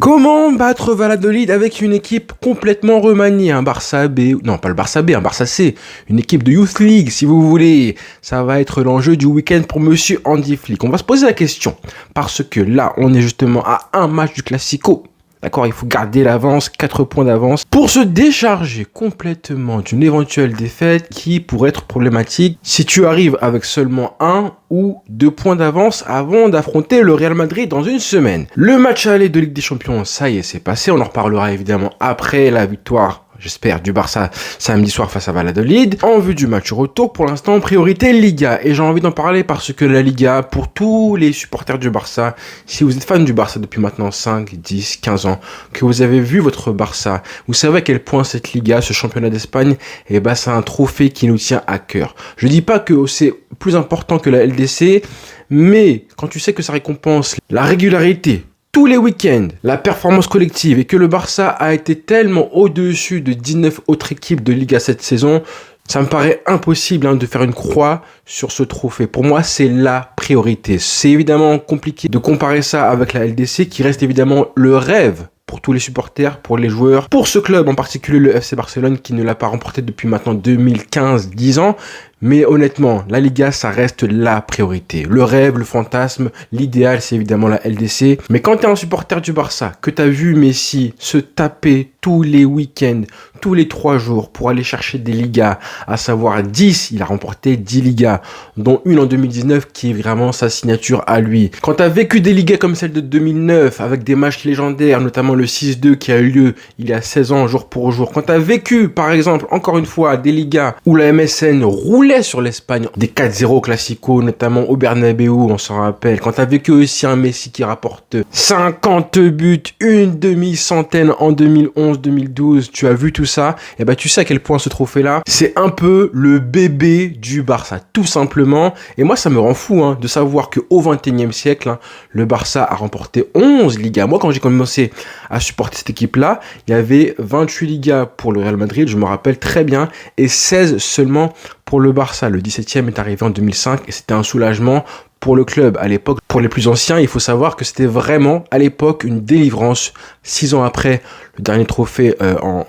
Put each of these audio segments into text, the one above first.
Comment battre Valladolid avec une équipe complètement remaniée? Un Barça B, non pas le Barça B, un Barça C, une équipe de Youth League si vous voulez. Ça va être l'enjeu du week-end pour monsieur Hansi Flick. On va se poser la question, parce que là on est justement à un match du Classico. D'accord, il faut garder l'avance, 4 points d'avance, pour se décharger complètement d'une éventuelle défaite qui pourrait être problématique si tu arrives avec seulement 1 ou 2 points d'avance avant d'affronter le Real Madrid dans une semaine. Le match aller de Ligue des Champions, ça y est, c'est passé, on en reparlera évidemment après la victoire, j'espère, du Barça samedi soir face à Valladolid. En vue du match retour, pour l'instant, priorité Liga. Et j'ai envie d'en parler parce que la Liga, pour tous les supporters du Barça, si vous êtes fan du Barça depuis maintenant 5, 10, 15 ans, que vous avez vu votre Barça, vous savez à quel point cette Liga, ce championnat d'Espagne, c'est un trophée qui nous tient à cœur. Je dis pas que c'est plus important que la LDC, mais quand tu sais que ça récompense la régularité, tous les week-ends, la performance collective et que le Barça a été tellement au-dessus de 19 autres équipes de Liga cette saison, ça me paraît impossible de faire une croix sur ce trophée. Pour moi, c'est la priorité. C'est évidemment compliqué de comparer ça avec la LDC qui reste évidemment le rêve pour tous les supporters, pour les joueurs, pour ce club en particulier le FC Barcelone qui ne l'a pas remporté depuis maintenant 2015, 10 ans. Mais honnêtement, la Liga, ça reste la priorité. Le rêve, le fantasme, l'idéal, c'est évidemment la LDC. Mais quand t'es un supporter du Barça, que t'as vu Messi se taper tous les week-ends, tous les 3 jours pour aller chercher des Ligas, à savoir 10, il a remporté 10 Ligas, dont une en 2019 qui est vraiment sa signature à lui. Quand t'as vécu des Ligas comme celle de 2009, avec des matchs légendaires, notamment le 6-2 qui a eu lieu il y a 16 ans, jour pour jour. Quand t'as vécu, par exemple, encore une fois, des Ligas où la MSN roulait sur l'Espagne, des 4-0 Classico, notamment au Bernabéu, on s'en rappelle. Quand t'as vécu aussi un Messi qui rapporte 50 buts, une demi-centaine en 2011-2012, tu as vu tout ça, et tu sais à quel point ce trophée-là, c'est un peu le bébé du Barça, tout simplement. Et moi, ça me rend fou de savoir qu'au XXIe siècle, le Barça a remporté 11 Ligas. Moi, quand j'ai commencé à supporter cette équipe-là, il y avait 28 Ligas pour le Real Madrid, je me rappelle très bien, et 16 seulement pour le Barça. Le 17e est arrivé en 2005 et c'était un soulagement pour le club. À l'époque, pour les plus anciens, il faut savoir que c'était vraiment à l'époque une délivrance. 6 ans après le dernier trophée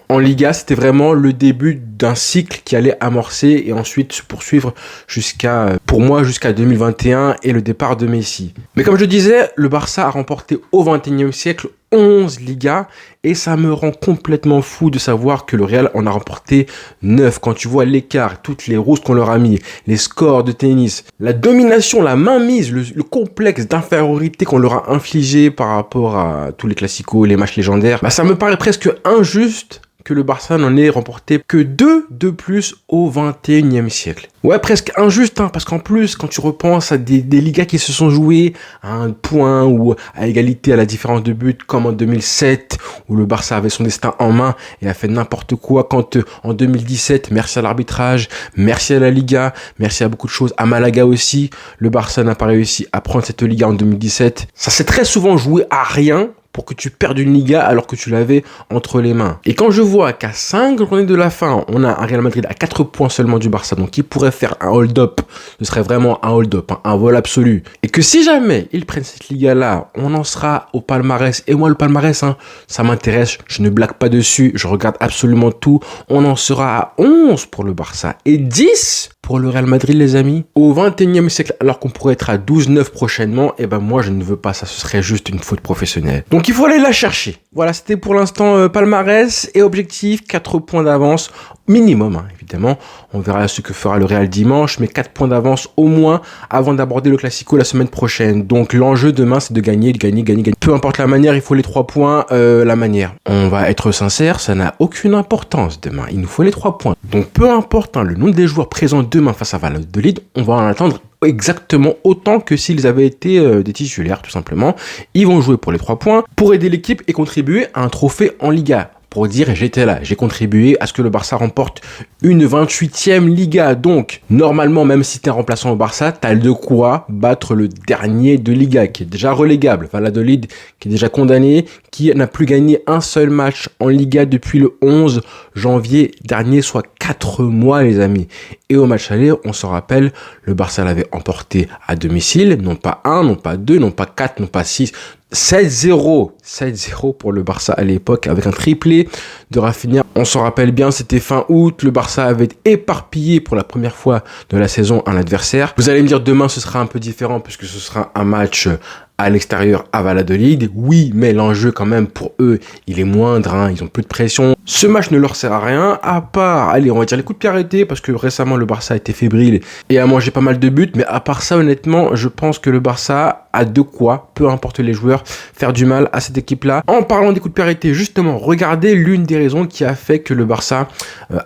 en Liga, c'était vraiment le début d'un cycle qui allait amorcer et ensuite se poursuivre pour moi, jusqu'à 2021 et le départ de Messi. Mais comme je disais, le Barça a remporté au XXIe siècle 11 Ligas et ça me rend complètement fou de savoir que le Real en a remporté 9. Quand tu vois l'écart, toutes les roustes qu'on leur a mis, les scores de tennis, la domination, la mainmise, le complexe d'infériorité qu'on leur a infligé par rapport à tous les classicos, les matchs légendaires, ça me paraît presque injuste que le Barça n'en ait remporté que 2 de plus au 21e siècle. Ouais, presque injuste, parce qu'en plus, quand tu repenses à des Ligas qui se sont jouées à un point ou à égalité à la différence de but, comme en 2007, où le Barça avait son destin en main et a fait n'importe quoi, quand en 2017, merci à l'arbitrage, merci à la Liga, merci à beaucoup de choses, à Malaga aussi, le Barça n'a pas réussi à prendre cette Liga en 2017. Ça s'est très souvent joué à rien, pour que tu perdes une Liga alors que tu l'avais entre les mains. Et quand je vois qu'à 5 journées de la fin, on a un Real Madrid à 4 points seulement du Barça, donc qui pourrait faire un hold-up, ce serait vraiment un hold-up, un vol absolu. Et que si jamais ils prennent cette Liga-là, on en sera au palmarès. Et moi, le palmarès, ça m'intéresse, je ne blague pas dessus, je regarde absolument tout. On en sera à 11 pour le Barça et 10 pour le Real Madrid, les amis. Au 21e siècle, alors qu'on pourrait être à 12-9 prochainement, moi, je ne veux pas ça, ce serait juste une faute professionnelle. Donc, il faut aller la chercher. Voilà, c'était pour l'instant palmarès et objectif, 4 points d'avance minimum, évidemment. On verra ce que fera le Real dimanche, mais 4 points d'avance au moins avant d'aborder le Classico la semaine prochaine. Donc l'enjeu demain, c'est de gagner. Peu importe la manière, il faut les 3 points. La manière, on va être sincère, ça n'a aucune importance demain. Il nous faut les 3 points. Donc peu importe le nombre des joueurs présents demain face à Valladolid, on va en attendre exactement autant que s'ils avaient été des titulaires, tout simplement. Ils vont jouer pour les 3 points, pour aider l'équipe et contribuer à un trophée en Liga. Pour dire, j'étais là, j'ai contribué à ce que le Barça remporte une 28e Liga. Donc, normalement, même si t'es un remplaçant au Barça, t'as de quoi battre le dernier de Liga, qui est déjà relégable. Valladolid, qui est déjà condamné, qui n'a plus gagné un seul match en Liga depuis le 11 janvier dernier, soit 4 mois, les amis. Et au match aller, on s'en rappelle, le Barça l'avait emporté à domicile, non pas 1, non pas 2, non pas 4, non pas 6, 7-0 pour le Barça à l'époque avec un triplé de Rafinha. On s'en rappelle bien, c'était fin août, le Barça avait éparpillé pour la première fois de la saison un adversaire. Vous allez me dire demain ce sera un peu différent puisque ce sera un match à l'extérieur à Valladolid. Oui, mais l'enjeu quand même pour eux, il est moindre, hein, ils ont plus de pression. Ce match ne leur sert à rien, à part, allez, on va dire les coups de pied arrêtés, parce que récemment le Barça a été fébrile et a mangé pas mal de buts, mais à part ça, honnêtement, je pense que le Barça a de quoi, peu importe les joueurs, faire du mal à cette équipe-là. En parlant des coups de pied arrêtés, justement, regardez l'une des raisons qui a fait que le Barça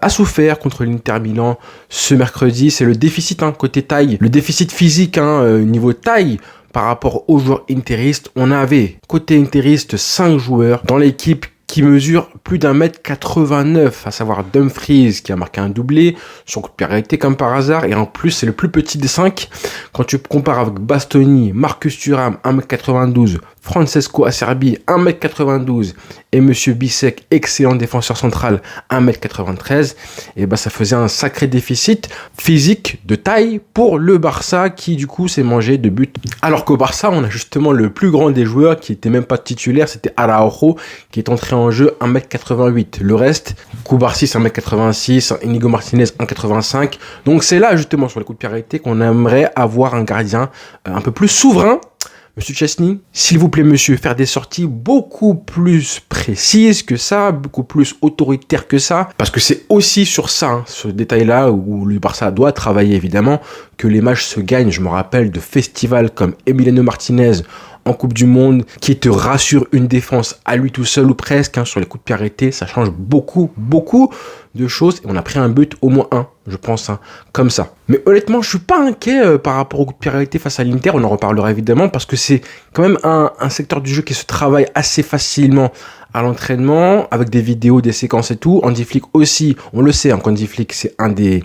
a souffert contre l'Inter Milan ce mercredi, c'est le déficit, hein, côté taille, le déficit physique, hein, niveau taille. Par rapport aux joueurs interistes, on avait côté interiste 5 joueurs dans l'équipe qui mesure plus d'1m89, à savoir Dumfries qui a marqué un doublé, son coup de pied arrêté comme par hasard, et en plus c'est le plus petit des 5. Quand tu compares avec Bastoni, Marcus Thuram 1m92, Francesco Acerbi 1m92 et Monsieur Bissek, excellent défenseur central 1m93, et bah ça faisait un sacré déficit physique de taille pour le Barça qui du coup s'est mangé de buts. Alors qu'au Barça on a justement le plus grand des joueurs qui était même pas titulaire, c'était Araujo qui est entré en jeu 1m88. Le reste, Koubarsi 1m86, Inigo Martinez 1m85. Donc c'est là justement sur les coups de pied arrêtés qu'on aimerait avoir un gardien un peu plus souverain. Monsieur Chesney, s'il vous plaît monsieur, faire des sorties beaucoup plus précises que ça, beaucoup plus autoritaires que ça, parce que c'est aussi sur ça, hein, ce détail-là, où le Barça doit travailler évidemment, que les matchs se gagnent. Je me rappelle de festivals comme Emiliano Martinez en Coupe du Monde, qui te rassure une défense à lui tout seul ou presque, hein, sur les coups de pied arrêtés, ça change beaucoup de choses, et on a pris un but, au moins un, je pense, hein, comme ça. Mais honnêtement, je suis pas inquiet par rapport aux coups de pied arrêtés face à l'Inter, on en reparlera évidemment, parce que c'est quand même un secteur du jeu qui se travaille assez facilement à l'entraînement, avec des vidéos, des séquences et tout. Hansi Flick aussi, on le sait, hein, Hansi Flick, c'est un des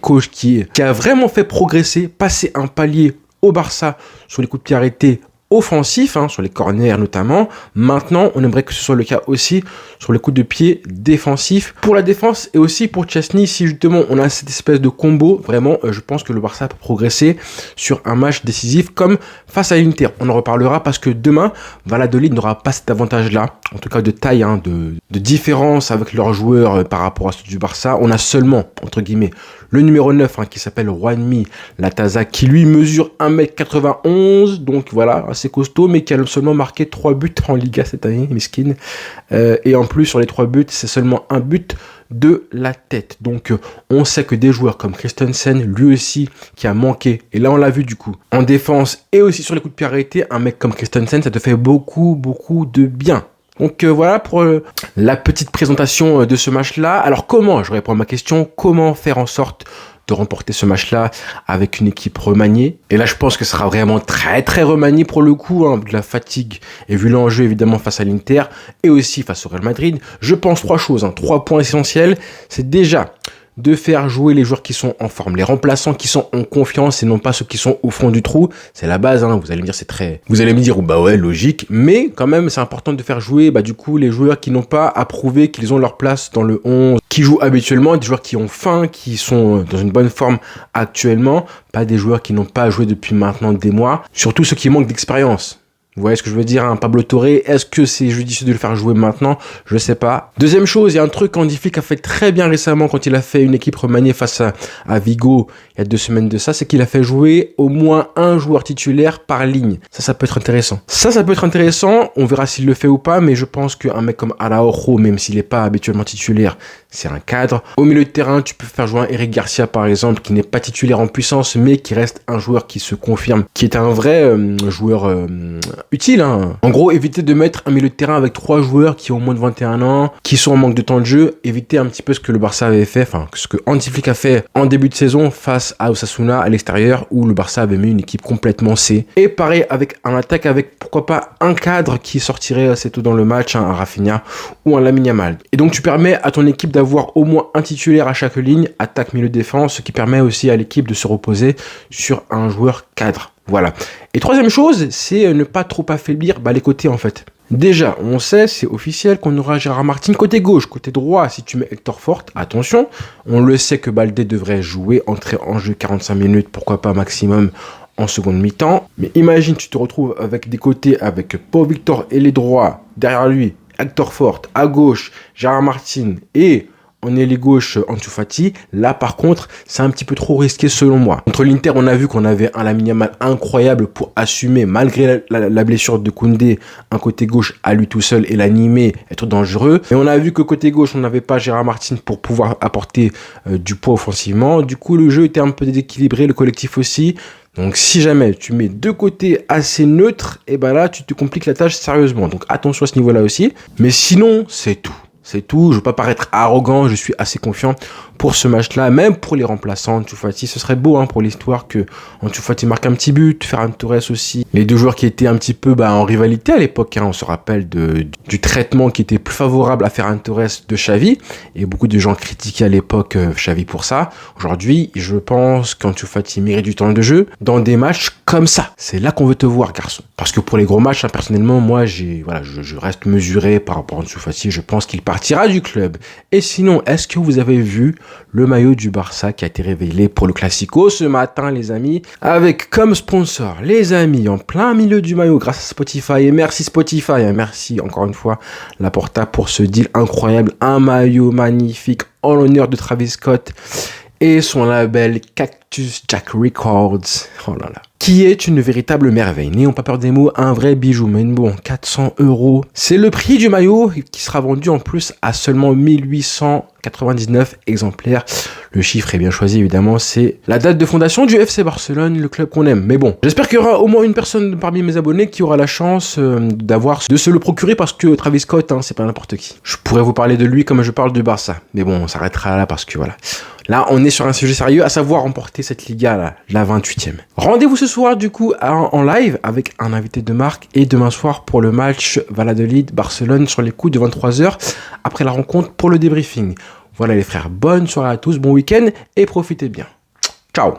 coachs qui a vraiment fait progresser, passer un palier au Barça sur les coups de pied arrêtés offensif, hein, sur les corners notamment. Maintenant, on aimerait que ce soit le cas aussi sur les coups de pied défensifs. Pour la défense et aussi pour Chesney, si justement on a cette espèce de combo, vraiment, je pense que le Barça peut progresser sur un match décisif comme face à l'Inter. On en reparlera parce que demain, Valladolid n'aura pas cet avantage-là, en tout cas de taille, hein, de différence avec leurs joueurs par rapport à ceux du Barça. On a seulement, entre guillemets, le numéro 9, hein, qui s'appelle Juanmi Lataza, qui lui mesure 1m91, donc voilà, assez costaud, mais qui a seulement marqué 3 buts en Liga cette année, miskin. Et en plus, sur les 3 buts, c'est seulement un but de la tête. Donc on sait que des joueurs comme Christensen, lui aussi, qui a manqué, et là on l'a vu du coup, en défense et aussi sur les coups de pied arrêtés, un mec comme Christensen, ça te fait beaucoup de bien. Donc voilà pour la petite présentation de ce match-là. Alors comment, je réponds à ma question, comment faire en sorte de remporter ce match-là avec une équipe remaniée? Et là, je pense que ce sera vraiment très remanié pour le coup, hein, de la fatigue, et vu l'enjeu évidemment face à l'Inter, et aussi face au Real Madrid. Je pense 3 choses, hein, 3 points essentiels. C'est déjà de faire jouer les joueurs qui sont en forme, les remplaçants qui sont en confiance et non pas ceux qui sont au fond du trou. C'est la base, hein. Vous allez me dire vous allez me dire, bah ouais, logique, mais quand même, c'est important de faire jouer, du coup, les joueurs qui n'ont pas à prouver qu'ils ont leur place dans le 11, qui jouent habituellement, des joueurs qui ont faim, qui sont dans une bonne forme actuellement, pas des joueurs qui n'ont pas joué depuis maintenant des mois, surtout ceux qui manquent d'expérience. Vous voyez ce que je veux dire, hein, Pablo Torre, est-ce que c'est judicieux de le faire jouer maintenant? Je sais pas. Deuxième chose, il y a un truc qu'Hansi Flick a fait très bien récemment quand il a fait une équipe remaniée face à Vigo il y a 2 semaines de ça, c'est qu'il a fait jouer au moins un joueur titulaire par ligne. Ça peut être intéressant. Ça peut être intéressant, on verra s'il le fait ou pas, mais je pense qu'un mec comme Araujo, même s'il n'est pas habituellement titulaire, c'est un cadre. Au milieu de terrain, tu peux faire jouer un Eric Garcia par exemple, qui n'est pas titulaire en puissance, mais qui reste un joueur qui se confirme, qui est un vrai joueur utile, hein. En gros, éviter de mettre un milieu de terrain avec 3 joueurs qui ont moins de 21 ans, qui sont en manque de temps de jeu, éviter un petit peu ce que le Barça avait fait, enfin ce que Hansi Flick a fait en début de saison face à Osasuna à l'extérieur, où le Barça avait mis une équipe complètement C. Et pareil avec un attaque avec pourquoi pas un cadre qui sortirait assez tôt dans le match, hein, un Rafinha ou un Lamine Yamal. Et donc tu permets à ton équipe d'avoir au moins un titulaire à chaque ligne, attaque, milieu, défense, ce qui permet aussi à l'équipe de se reposer sur un joueur cadre. Voilà. Et troisième chose, c'est ne pas trop affaiblir les côtés en fait. Déjà, on sait, c'est officiel qu'on aura Gérard Martin côté gauche, côté droit. Si tu mets Hector Fort, attention, on le sait que Baldé devrait jouer, entrer en jeu 45 minutes, pourquoi pas maximum en seconde mi-temps. Mais imagine, tu te retrouves avec des côtés avec Pau Victor et les droits, derrière lui, Hector Fort, à gauche, Gérard Martin et en ailier gauche Ansu Fati. Là, par contre, c'est un petit peu trop risqué selon moi. Contre l'Inter, on a vu qu'on avait un Lamine Yamal incroyable pour assumer, malgré la blessure de Koundé, un côté gauche à lui tout seul et l'animer, être dangereux. Et on a vu que côté gauche, on n'avait pas Gérard Martin pour pouvoir apporter du poids offensivement. Du coup, le jeu était un peu déséquilibré, le collectif aussi. Donc si jamais tu mets deux côtés assez neutres, et ben là tu te compliques la tâche sérieusement. Donc attention à ce niveau-là aussi. Mais sinon, c'est tout. C'est tout, je veux pas paraître arrogant, je suis assez confiant pour ce match-là, même pour les remplaçants. Ansu Fati, ce serait beau pour l'histoire que Ansu Fati marque un petit but, Ferran Torres aussi. Les deux joueurs qui étaient un petit peu en rivalité à l'époque, on se rappelle du traitement qui était plus favorable à Ferran Torres de Xavi, et beaucoup de gens critiquaient à l'époque Xavi pour ça. Aujourd'hui, je pense qu'Ansu Fati mérite du temps de jeu dans des matchs comme ça. C'est là qu'on veut te voir, garçon. Parce que pour les gros matchs, personnellement, moi, je reste mesuré par rapport à Ansu Fati. Je pense qu'il partira du club. Et sinon, est-ce que vous avez vu le maillot du Barça qui a été révélé pour le Classico ce matin, les amis, avec comme sponsor, les amis, en plein milieu du maillot, grâce à Spotify. Et merci Spotify, et merci encore une fois Laporta pour ce deal incroyable. Un maillot magnifique en l'honneur de Travis Scott et son label Cactus Jack Records. Oh là là. Qui est une véritable merveille. N'ayons pas peur des mots, un vrai bijou. Mais bon, 400 €. C'est le prix du maillot qui sera vendu en plus à seulement 1899 exemplaires. Le chiffre est bien choisi, évidemment. C'est la date de fondation du FC Barcelone, le club qu'on aime. Mais bon, j'espère qu'il y aura au moins une personne parmi mes abonnés qui aura la chance de se le procurer parce que Travis Scott, c'est pas n'importe qui. Je pourrais vous parler de lui comme je parle du Barça. Mais bon, on s'arrêtera là parce que voilà. Là, on est sur un sujet sérieux, à savoir remporter cette Liga, là, la 28e. Rendez-vous ce soir, du coup, en live avec un invité de marque et demain soir pour le match Valladolid-Barcelone sur les coups de 23h après la rencontre pour le débriefing. Voilà les frères, bonne soirée à tous, bon week-end et profitez bien.